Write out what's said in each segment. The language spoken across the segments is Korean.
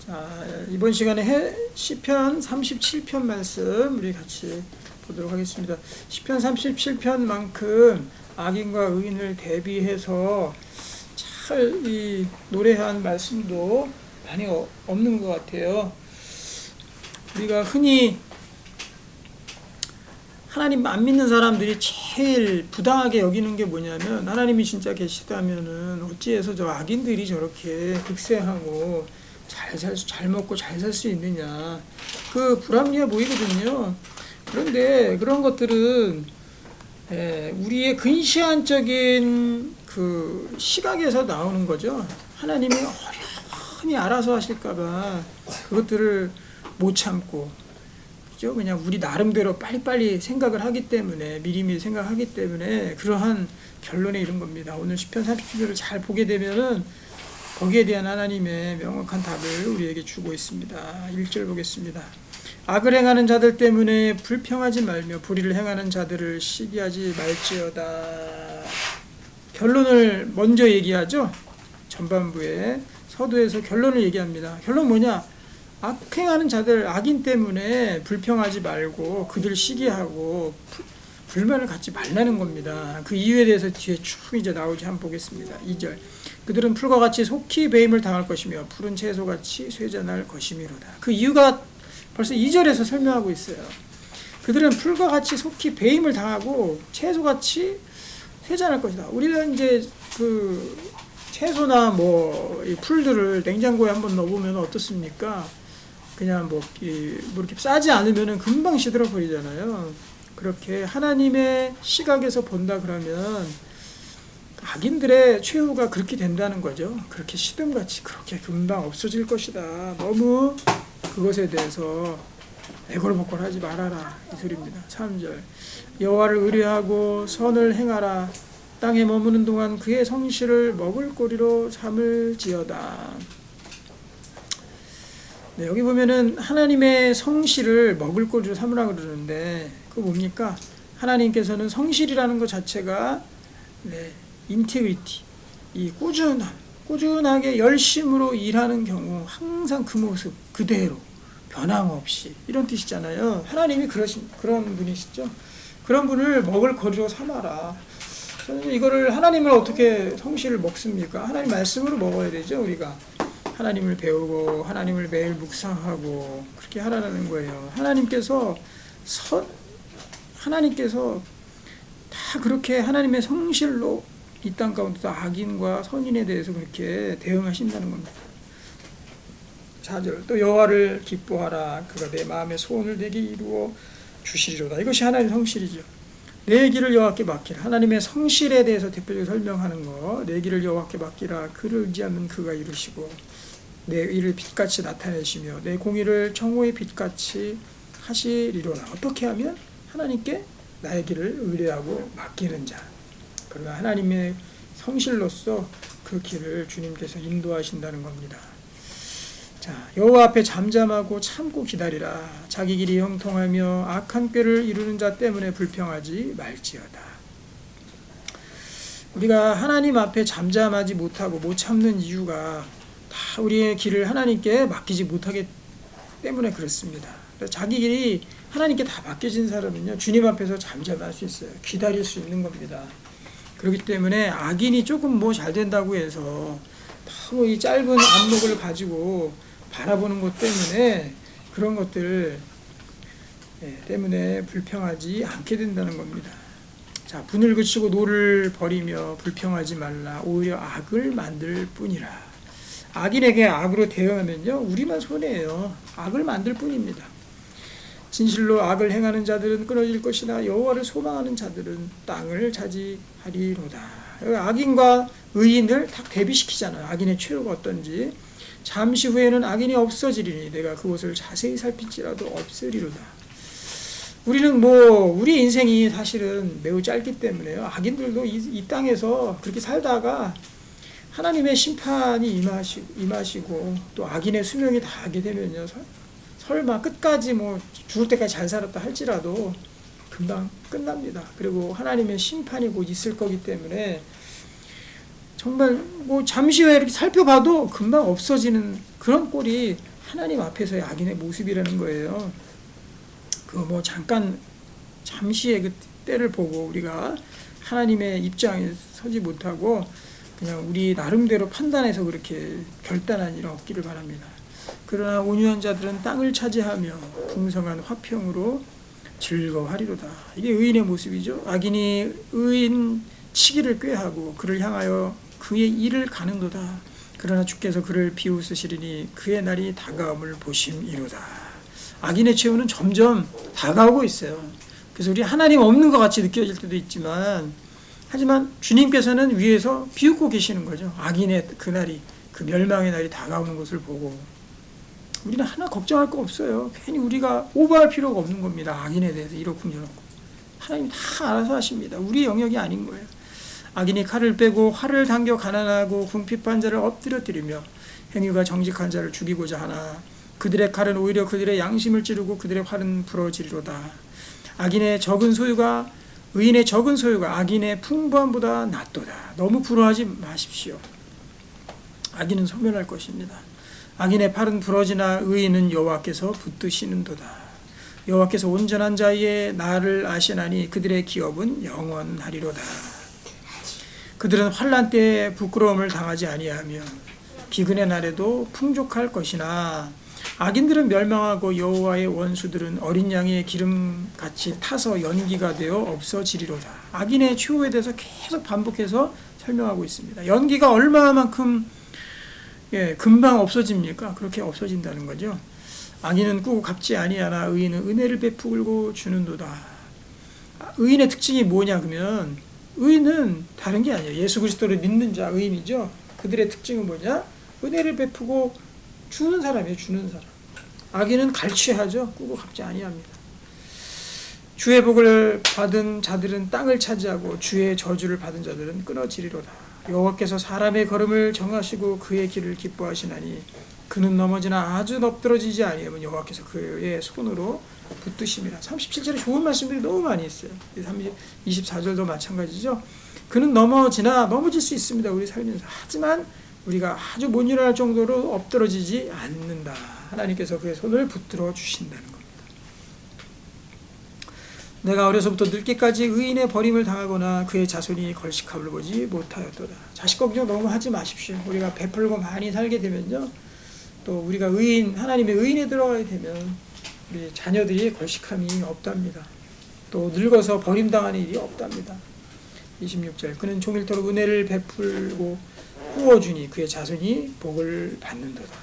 자, 이번 시간에 시편 37편 말씀 우리 같이 보도록 하겠습니다. 시편 37편만큼 악인과 의인을 대비해서 잘 이 노래한 말씀도 많이 없는 것 같아요. 우리가 흔히 하나님 안 믿는 사람들이 제일 부당하게 여기는 게 뭐냐면, 하나님이 진짜 계시다면은 어찌해서 저 악인들이 저렇게 극세하고 잘 먹고 잘 살 수 있느냐, 그 불합리해 보이거든요. 그런데 그런 것들은 우리의 근시안적인 그 시각에서 나오는 거죠. 하나님이 어련히 알아서 하실까봐 그것들을 못 참고, 그죠? 그냥 우리 나름대로 빨리빨리 생각을 하기 때문에, 미리미리 생각하기 때문에 그러한 결론에 이른 겁니다. 오늘 시편 37편을 잘 보게 되면은 거기에 대한 하나님의 명확한 답을 우리에게 주고 있습니다. 1절 보겠습니다. 악을 행하는 자들 때문에 불평하지 말며 불의를 행하는 자들을 시기하지 말지어다. 결론을 먼저 얘기하죠. 전반부에 서두에서 결론을 얘기합니다. 결론 뭐냐? 악행하는 자들, 악인 때문에 불평하지 말고 그들 시기하고 불만을 갖지 말라는 겁니다. 그 이유에 대해서 뒤에 쭉 이제 나오지 한번 보겠습니다. 2절. 그들은 풀과 같이 속히 배임을 당할 것이며 푸른 채소같이 쇠잔할 것이미로다. 그 이유가 벌써 2절에서 설명하고 있어요. 그들은 풀과 같이 속히 배임을 당하고 채소같이 쇠잔할 것이다. 우리가 이제 그 채소나 뭐 이 풀들을 냉장고에 한번 넣어보면 어떻습니까? 그냥 뭐 이렇게 싸지 않으면 금방 시들어 버리잖아요. 그렇게 하나님의 시각에서 본다 그러면 악인들의 최후가 그렇게 된다는 거죠. 그렇게 시듬같이 그렇게 금방 없어질 것이다. 너무 그것에 대해서 애걸복걸 하지 말아라, 이 소리입니다. 3절. 여호와를 의뢰하고 선을 행하라. 땅에 머무는 동안 그의 성실을 먹을거리로 삼을지어다. 네, 여기 보면은 하나님의 성실을 먹을거리로 삼으라 그러는데, 그거 뭡니까? 하나님께서는 성실이라는 것 자체가 인테그리티, 이 꾸준하게 열심으로 일하는 경우 항상 그 모습 그대로 변함없이, 이런 뜻이잖아요. 하나님이 그런 분이시죠. 그런 분을 먹을거리로 삼아라. 이거를 하나님을 어떻게 성실을 먹습니까? 하나님 말씀으로 먹어야 되죠. 우리가 하나님을 배우고 하나님을 매일 묵상하고 그렇게 하라는 거예요. 하나님께서 다 그렇게 하나님의 성실로 이 땅 가운데서 악인과 선인에 대해서 그렇게 대응하신다는 겁니다. 4절. 또 여호와를 기뻐하라. 그가 내 마음의 소원을 내게 이루어 주시리로다. 이것이 하나님의 성실이죠. 내 길을 여호와께 맡기라. 하나님의 성실에 대해서 대표적으로 설명하는 거. 내 길을 여호와께 맡기라. 그를 의지하면 그가 이루시고 내 일을 빛같이 나타내시며 내 공의를 청호의 빛같이 하시리로다. 어떻게 하면? 하나님께 나의 길을 의뢰하고 맡기는 자. 그러나 하나님의 성실로서 그 길을 주님께서 인도하신다는 겁니다. 자, 여호와 앞에 잠잠하고 참고 기다리라. 자기 길이 형통하며 악한 꾀를 이루는 자 때문에 불평하지 말지어다. 우리가 하나님 앞에 잠잠하지 못하고 못 참는 이유가 다 우리의 길을 하나님께 맡기지 못하기 때문에 그렇습니다. 자기 길이 하나님께 다 맡겨진 사람은요, 주님 앞에서 잠잠할 수 있어요. 기다릴 수 있는 겁니다. 그렇기 때문에 악인이 조금 뭐 잘 된다고 해서 너무 이 짧은 안목을 가지고 바라보는 것 때문에 그런 것들 때문에 불평하지 않게 된다는 겁니다. 자, 분을 그치고 노를 버리며 불평하지 말라. 오히려 악을 만들 뿐이라. 악인에게 악으로 대응하면요, 우리만 손해예요. 악을 만들 뿐입니다. 진실로 악을 행하는 자들은 끊어질 것이나 여호와를 소망하는 자들은 땅을 차지하리로다. 악인과 의인을 딱 대비시키잖아요. 악인의 최후가 어떤지. 잠시 후에는 악인이 없어지리니 내가 그곳을 자세히 살필지라도 없으리로다. 우리는 우리 인생이 사실은 매우 짧기 때문에요. 악인들도 이 땅에서 그렇게 살다가 하나님의 심판이 임하시고 또 악인의 수명이 다하게 되면요, 설마 끝까지 죽을 때까지 잘 살았다 할지라도 금방 끝납니다. 그리고 하나님의 심판이 곧 있을 거기 때문에 정말 잠시 후에 이렇게 살펴봐도 금방 없어지는 그런 꼴이 하나님 앞에서의 악인의 모습이라는 거예요. 그 뭐 잠시의 그 때를 보고 우리가 하나님의 입장에 서지 못하고 그냥 우리 나름대로 판단해서 그렇게 결단한 일 없기를 바랍니다. 그러나 온유한 자들은 땅을 차지하며 풍성한 화평으로 즐거워하리로다. 이게 의인의 모습이죠. 악인이 의인 치기를 꾀하고 그를 향하여 그의 일을 가는도다. 그러나 주께서 그를 비웃으시리니 그의 날이 다가옴을 보심이로다. 악인의 최후는 점점 다가오고 있어요. 그래서 우리 하나님 없는 것 같이 느껴질 때도 있지만, 하지만 주님께서는 위에서 비웃고 계시는 거죠. 악인의 그날이, 그 멸망의 날이 다가오는 것을 보고 우리는 하나 걱정할 거 없어요. 괜히 우리가 오버할 필요가 없는 겁니다. 악인에 대해서 이렇군 저렇군. 하나님이 다 알아서 하십니다. 우리의 영역이 아닌 거예요. 악인이 칼을 빼고 활을 당겨 가난하고 궁핍한 자를 엎드려뜨리며 행위가 정직한 자를 죽이고자 하나 그들의 칼은 오히려 그들의 양심을 찌르고 그들의 활은 부러지리로다. 악인의 적은 소유가 의인의 적은 소유가 악인의 풍부함보다 낫도다. 너무 부러워하지 마십시오. 악인은 소멸할 것입니다. 악인의 팔은 부러지나 의인은 여호와께서 붙드시는도다. 여호와께서 온전한 자의 나를 아시나니 그들의 기업은 영원하리로다. 그들은 환난 때에 부끄러움을 당하지 아니하며 기근의 날에도 풍족할 것이나 악인들은 멸망하고 여호와의 원수들은 어린 양의 기름같이 타서 연기가 되어 없어지리로다. 악인의 최후에 대해서 계속 반복해서 설명하고 있습니다. 연기가 얼마만큼 금방 없어집니까? 그렇게 없어진다는 거죠. 악인은 꾸고 갚지 아니하나 의인은 은혜를 베풀고 주는도다. 의인의 특징이 뭐냐 그러면 의인은 다른 게 아니에요. 예수 그리스도를 믿는 자 의인이죠. 그들의 특징은 뭐냐? 은혜를 베푸고 주는 사람이에요. 주는 사람. 악인은 갈취하죠. 꾸고 갚지 아니합니다. 주의 복을 받은 자들은 땅을 차지하고 주의 저주를 받은 자들은 끊어지리로다. 여호와께서 사람의 걸음을 정하시고 그의 길을 기뻐하시나니 그는 넘어지나 아주 엎드러지지 아니하면 여호와께서 그의 손으로 붙드심이라. 37절에 좋은 말씀들이 너무 많이 있어요. 24절도 마찬가지죠. 그는 넘어질 수 있습니다. 우리 살면서. 하지만 우리가 아주 못 일어날 정도로 엎드러지지 않는다. 하나님께서 그의 손을 붙들어 주신다는 겁니다. 내가 어려서부터 늙기까지 의인의 버림을 당하거나 그의 자손이 걸식함을 보지 못하였도다. 자식 걱정 너무 하지 마십시오. 우리가 베풀고 많이 살게 되면요, 또 우리가 하나님의 의인에 들어가게 되면 우리 자녀들이 걸식함이 없답니다. 또 늙어서 버림당하는 일이 없답니다. 26절 그는 종일토록 은혜를 베풀고 꾸어주니 그의 자손이 복을 받는도다.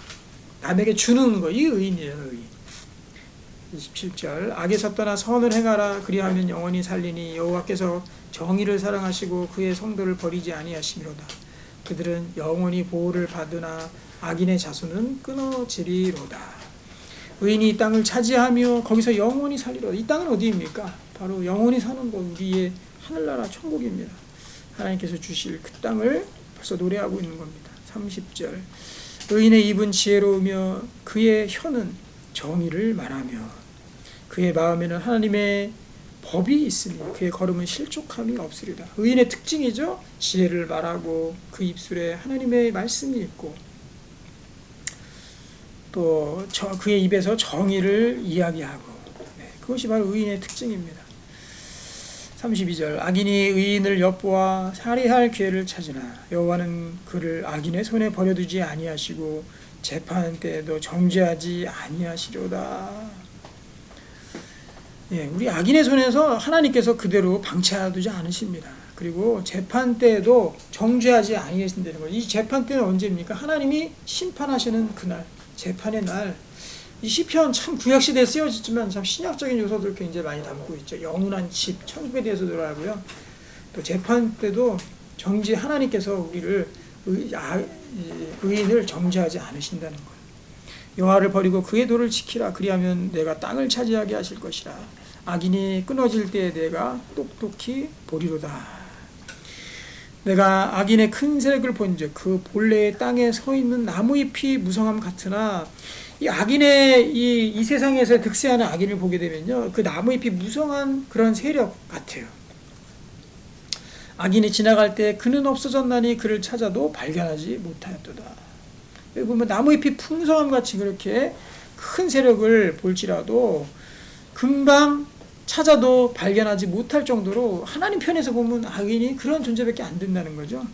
남에게 주는 거, 이 의인이에요. 의인. 27절 악에서 떠나 선을 행하라. 그리하면 영원히 살리니 여호와께서 정의를 사랑하시고 그의 성도를 버리지 아니하시미로다. 그들은 영원히 보호를 받으나 악인의 자손은 끊어지리로다. 의인이 이 땅을 차지하며 거기서 영원히 살리로다. 이 땅은 어디입니까? 바로 영원히 사는 곳, 우리의 하늘나라 천국입니다. 하나님께서 주실 그 땅을 벌써 노래하고 있는 겁니다. 30절 의인의 입은 지혜로우며 그의 혀는 정의를 말하며 그의 마음에는 하나님의 법이 있으니 그의 걸음은 실족함이 없으리다. 의인의 특징이죠. 지혜를 말하고 그 입술에 하나님의 말씀이 있고 또 그의 입에서 정의를 이야기하고, 그것이 바로 의인의 특징입니다. 32절 악인이 의인을 엿보아 살해할 기회를 찾으나 여호와는 그를 악인의 손에 버려두지 아니하시고 재판 때에도 정죄하지 아니하시려다. 우리 악인의 손에서 하나님께서 그대로 방치하두지 않으십니다. 그리고 재판 때에도 정죄하지 아니하신다는 거예요. 이 재판 때는 언제입니까? 하나님이 심판하시는 그날, 재판의 날. 이 시편 참 구약시대에 쓰여졌지만 참 신약적인 요소들 굉장히 많이 담고 있죠. 영원한 집, 천국에 대해서도 알고요. 또 재판 때도 하나님께서 우리를 의인을 정죄하지 않으신다는 거예요. 여호와를 버리고 그의 도를 지키라. 그리하면 내가 땅을 차지하게 하실 것이라. 악인이 끊어질 때에 내가 똑똑히 보리로다. 내가 악인의 큰 세력을 본즉 그 본래의 땅에 서 있는 나무잎이 무성함 같으나, 이 악인의 이 세상에서 득세하는 악인을 보게 되면요, 그 나무잎이 무성한 그런 세력 같아요. 악인이 지나갈 때 그는 없어졌나니 그를 찾아도 발견하지 못하였도다. 여기 보면 나무잎이 풍성함 같이 그렇게 큰 세력을 볼지라도 금방 찾아도 발견하지 못할 정도로 하나님 편에서 보면 악인이 그런 존재밖에 안 된다는 거죠.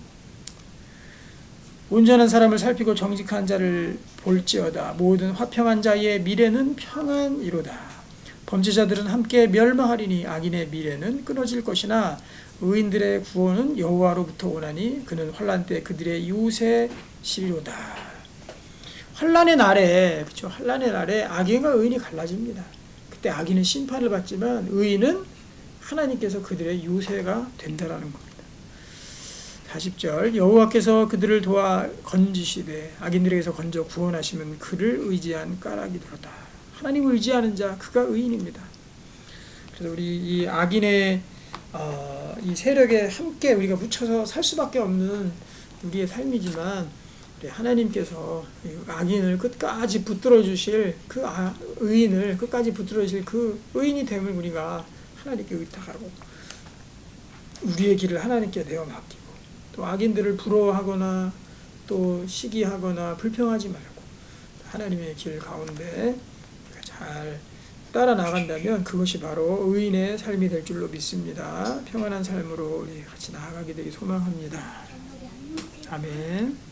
온전한 사람을 살피고 정직한 자를 볼지어다. 모든 화평한 자의 미래는 평안이로다. 범죄자들은 함께 멸망하리니 악인의 미래는 끊어질 것이나 의인들의 구원은 여호와로부터 오나니 그는 환난 때 그들의 유세시리로다. 환난의 날에, 그렇죠? 환난의 날에 악인과 의인이 갈라집니다. 그때 악인은 심판을 받지만 의인은 하나님께서 그들의 유세가 된다라는 겁니다. 40절 여호와께서 그들을 도와 건지시되 악인들에게서 건져 구원하시면 그를 의지한 까닭이로다. 하나님을 의지하는 자 그가 의인입니다. 그래서 우리 이 악인의 이 세력에 함께 우리가 묻혀서 살 수밖에 없는 우리의 삶이지만 우리 하나님께서 악인을 끝까지 붙들어 주실 그 의인을 끝까지 붙들어 주실 그 의인이 됨을 우리가 하나님께 의탁하고 우리의 길을 하나님께 내어 맡기고 또 악인들을 부러워하거나 또 시기하거나 불평하지 말고 하나님의 길 가운데 잘 따라 나간다면 그것이 바로 의인의 삶이 될 줄로 믿습니다. 평안한 삶으로 우리 같이 나아가게 되기 소망합니다. 아멘.